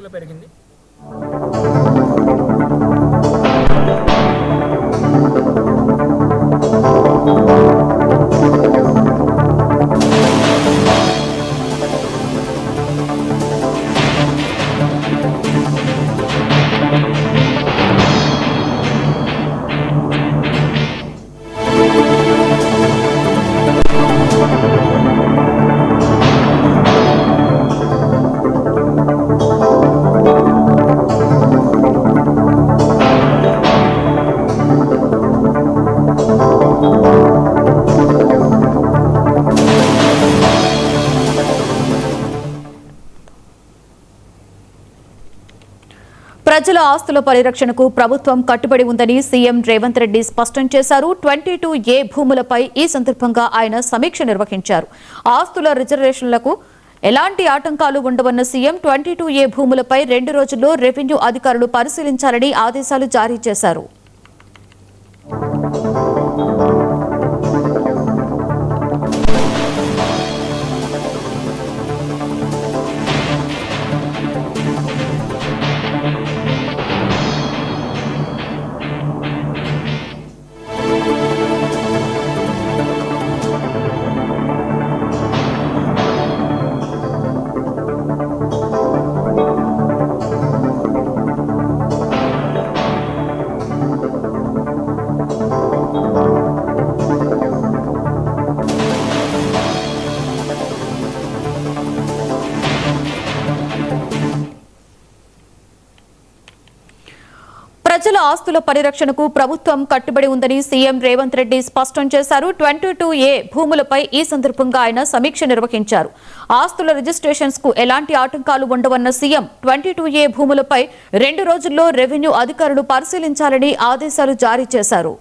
రెట్లుగా పెరిగింది. ప్రజల ఆస్తుల పరిరక్షణకు ప్రభుత్వం కట్టుబడి ఉందని సీఎం రేవంత్ రెడ్డి స్పష్టం చేశారు. 22A భూములపై ఈ సందర్భంగా ఆయన సమీక్ష నిర్వహించారు. ఆస్తుల రిజర్వేషన్లకు ఎలాంటి ఆటంకాలు ఉండవన్న సీఎం 22A భూములపై 2 రోజుల్లో రెవెన్యూ అధికారులు పరిశీలించాలని ఆదేశాలు జారీ చేశారు. ప్రజల ఆస్తుల పరిరక్షణకు ప్రభుత్వం కట్టుబడి ఉందని సీఎం రేవంత్ రెడ్డి స్పష్టం చేశారు. 22A భూములపై ఈ సందర్భంగా ఆయన సమీక్ష నిర్వహించారు. ఆస్తుల రిజిస్ట్రేషన్స్ కు ఎలాంటి ఆటంకాలు ఉండవన్న సీఎం 22A భూములపై 2 రోజుల్లో రెవెన్యూ అధికారులు పరిశీలించాలని ఆదేశాలు జారీ చేశారు.